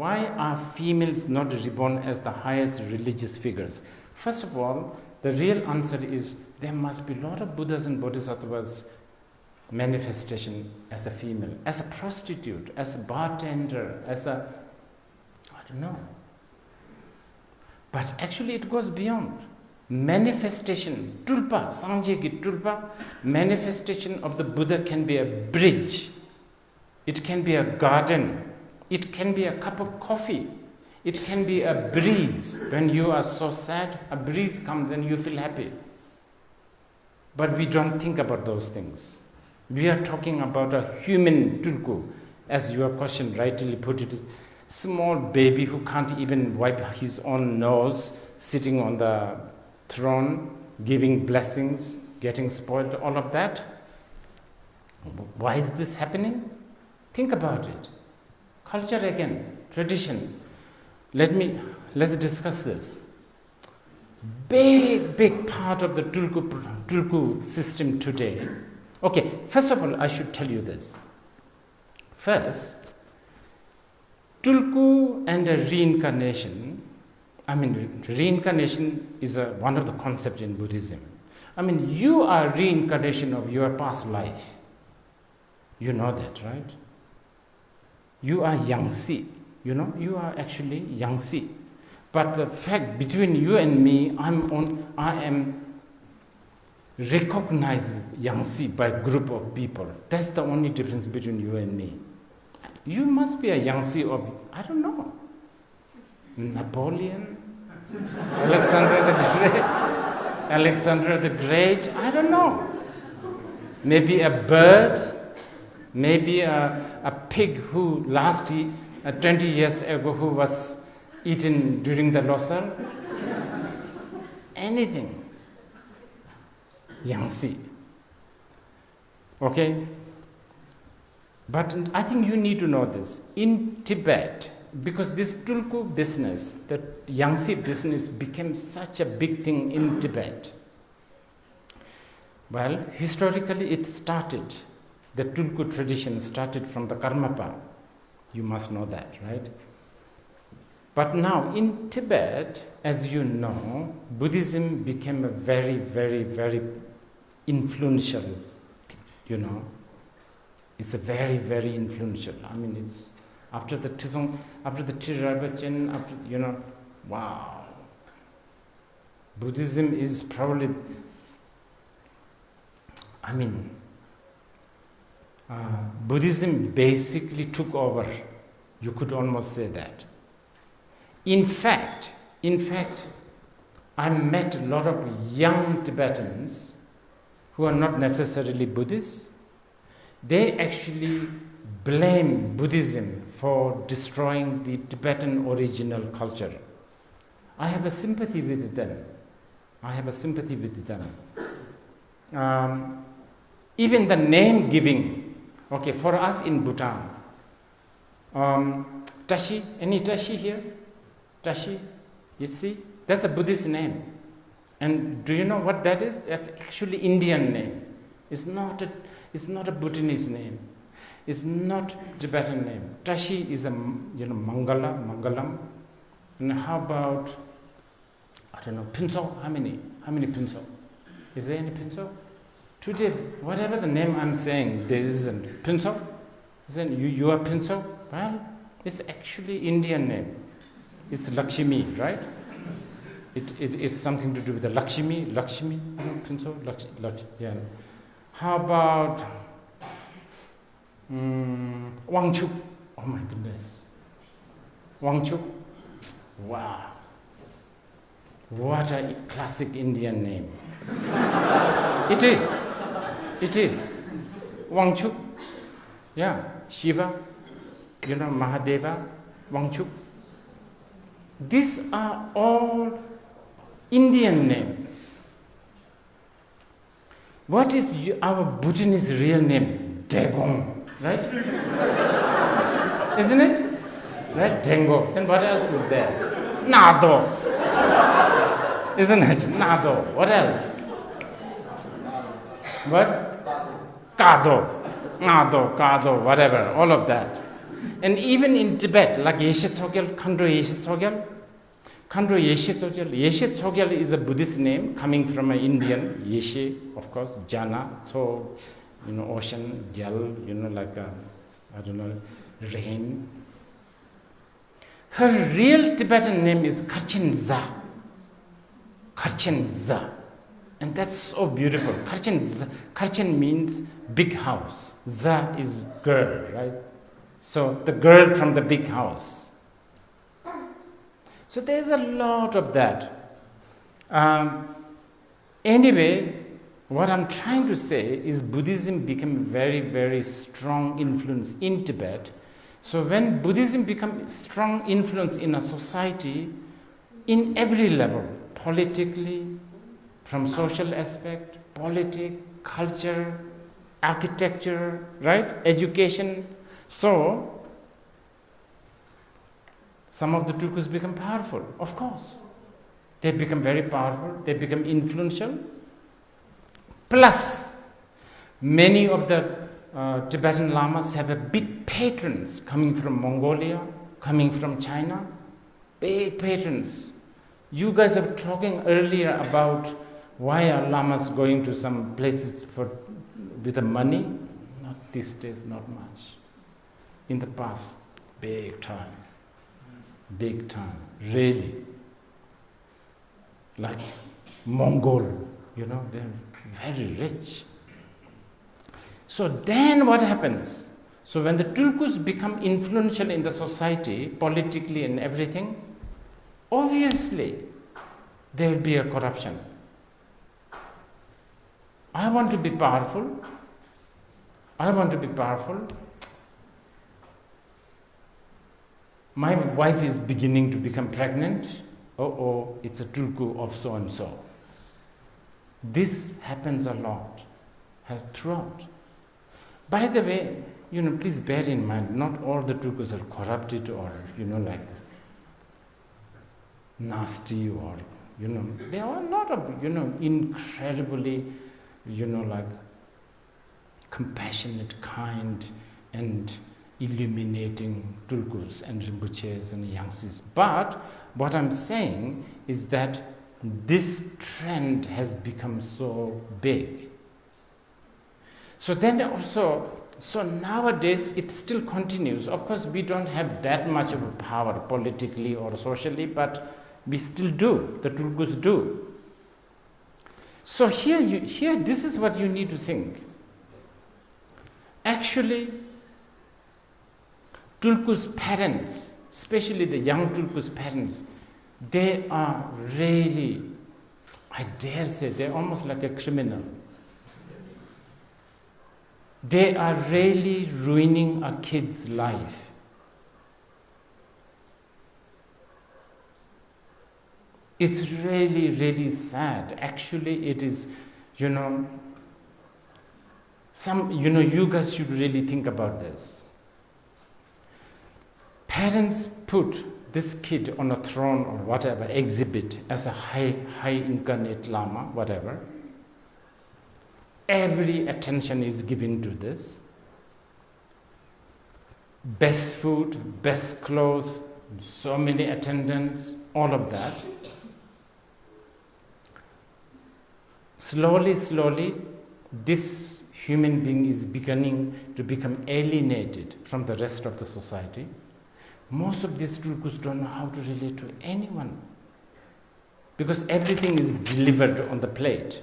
why are females not reborn as the highest religious figures? First of all, the real answer is there must be a lot of Buddhas and Bodhisattvas manifestation as a female, as a prostitute, as a bartender, as a, I don't know. But actually it goes beyond. Manifestation, tulpa, sangye ki tulpa, manifestation of the Buddha can be a bridge. It can be a garden. It can be a cup of coffee. It can be a breeze. When you are so sad, a breeze comes and you feel happy. But we don't think about those things. We are talking about a human tulku, as your question rightly put it, small baby who can't even wipe his own nose, sitting on the throne, giving blessings, getting spoiled, all of that. Why is this happening? Think about it. Culture again, tradition. Let's discuss this. Big part of the Tulku system today. Okay, first of all, I should tell you this. First, Tulku and reincarnation. Reincarnation is one of the concepts in Buddhism. You are reincarnation of your past life. You know that, right? You are Yangtze. You are actually Yangtze. But the fact between you and me, I am recognized Yangtze by a group of people. That's the only difference between you and me. You must be a Yangtze of, I don't know, Napoleon, Alexander the Great, I don't know. Maybe a bird, maybe a pig who 20 years ago who was eaten during the Losar. Anything. Yangtze. Okay? But I think you need to know this. In Tibet, because this Tulku business, the Yangtze business became such a big thing in Tibet. Well, historically it started. The Tulku tradition started from the Karmapa. You must know that, right? But now in Tibet, as you know, Buddhism became a very, very, very influential, It's a very, very influential. It's after the Tizong, after the Tirabachin, wow. Buddhism is probably, Buddhism basically took over. You could almost say that. In fact, I met a lot of young Tibetans who are not necessarily Buddhists. They actually blame Buddhism for destroying the Tibetan original culture. I have a sympathy with them. Even the name giving, okay, for us in Bhutan, Tashi, any Tashi here? Tashi, you see? That's a Buddhist name. And do you know what that is? That's actually Indian name. It's not a Bhutanese name. It's not Tibetan name. Tashi is a Mangalam. And how about, I don't know, Pinso? How many Pinso? Is there any Pinso? Today, whatever the name I'm saying, there isn't. Pinso? Isn't you are Pinso? Well, it's actually Indian name. It's Lakshmi, right? It is something to do with the Lakshmi, Pinso, yeah. How about Wangchuk? Oh my goodness. Wangchuk? Wow. What a classic Indian name. It is. Wangchuk. Yeah. Shiva, Mahadeva, Wangchuk. These are all Indian names. What is our Bhutanese real name? Degong, right? Isn't it? Right? Dengo. Then what else is there? Nado. Isn't it? Nado. What else? What? Kado. Nado, Kado, whatever. All of that. And even in Tibet, like Yeshe Tsogyal, Khandro Yeshe Tsogyal, Khandro Yeshe Tsogyal. Yeshe Tsogyal is a Buddhist name coming from an Indian, Yeshe, of course, Jana, so, ocean, Gyal, like, rain. Her real Tibetan name is Kharchen Za. Kharchen Za. And that's so beautiful. Kharchen means big house. Za is girl, right? So the girl from the big house. So there's a lot of that. Anyway, what I'm trying to say is Buddhism became a very, very strong influence in Tibet. So when Buddhism becomes strong influence in a society, in every level, politically, from social aspect, politics, culture, architecture, right? Education. So, some of the Tulkus become powerful, of course. They become very powerful, they become influential. Plus, many of the Tibetan Lamas have a big patrons coming from Mongolia, coming from China. Big patrons. You guys were talking earlier about why are Lamas going to some places with the money? Not these days, not much. In the past, big time, really. Like Mongol, they're very rich. So then what happens? So when the Tulkus become influential in the society, politically and everything, obviously there will be a corruption. I want to be powerful. My wife is beginning to become pregnant. It's a Tulku of so and so. This happens a lot, throughout. By the way, please bear in mind, not all the Tulkus are corrupted or, like nasty or, there are a lot of, incredibly, like compassionate, kind, and illuminating Tulkus and Rinpoches and Yangtze's. But what I'm saying is that this trend has become so big. So then also, nowadays it still continues. Of course, we don't have that much of a power politically or socially, but we still do. The Tulkus do. So here, this is what you need to think. Actually, Tulku's parents, especially the young Tulku's parents, they are really, I dare say, they're almost like a criminal. They are really ruining a kid's life. It's really, really sad. Actually, it is, you guys should really think about this. Parents put this kid on a throne or whatever, exhibit as a high incarnate Lama, whatever. Every attention is given to this. Best food, best clothes, so many attendants, all of that. Slowly, this human being is beginning to become alienated from the rest of the society. Most of these Tulkus don't know how to relate to anyone because everything is delivered on the plate.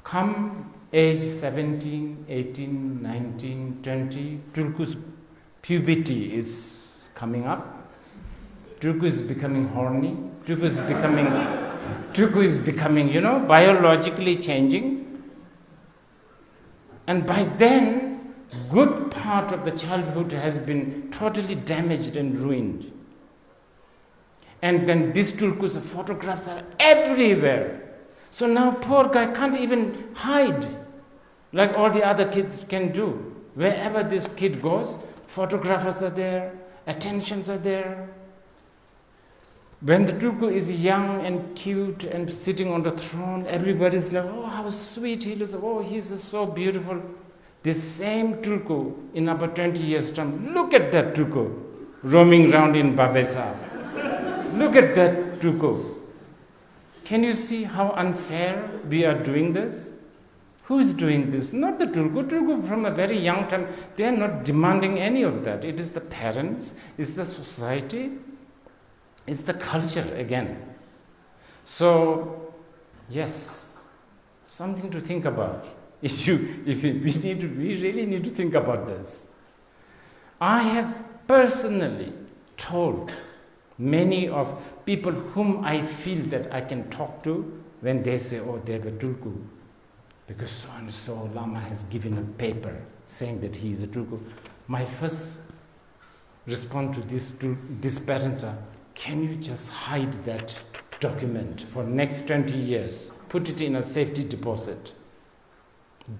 Come age 17, 18, 19, 20, Tulku's puberty is coming up. Tulku is becoming horny. Tulku is becoming, biologically changing. And by then, good part of the childhood has been totally damaged and ruined. And then these Tulku's photographs are everywhere. So now poor guy can't even hide like all the other kids can do. Wherever this kid goes, photographers are there, attentions are there. When the Tulku is young and cute and sitting on the throne, everybody's like, oh, how sweet he looks. Oh, he's so beautiful. This same Tulku, in about 20 years' time, look at that Tulku roaming around in Babesa. Look at that Tulku. Can you see how unfair we are doing this? Who is doing this? Not the Tulku. Tulku from a very young time, they are not demanding any of that. It is the parents, it's the society, it's the culture again. So, yes, something to think about. We really need to think about this. I have personally told many of people whom I feel that I can talk to when they say, oh, they have a Tulku, because so and so Lama has given a paper saying that he is a Tulku. My first response to these parents are, can you just hide that document for next 20 years? Put it in a safety deposit.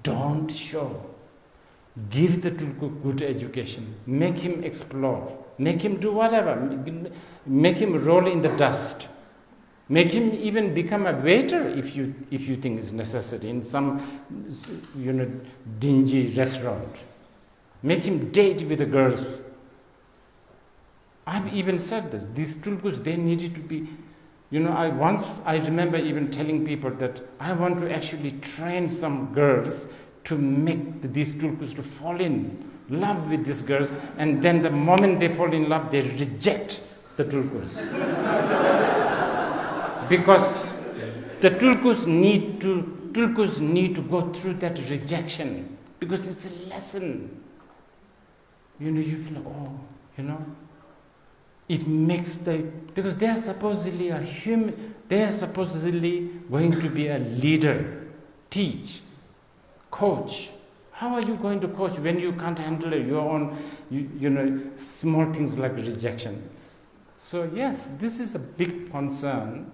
Don't show. Give the Tulku good education. Make him explore. Make him do whatever. Make him roll in the dust. Make him even become a waiter if you think it's necessary in some dingy restaurant. Make him date with the girls. I've even said this. These Tulkus, they needed to be, I remember even telling people that I want to actually train some girls to make these Tulkus to fall in love with these girls, and then the moment they fall in love, they reject the Tulkus. Because the Tulkus need to go through that rejection, because it's a lesson. You feel like, it makes because they are supposedly they are supposedly going to be a leader, teach, coach. How are you going to coach when you can't handle your own, small things like rejection? So yes, this is a big concern.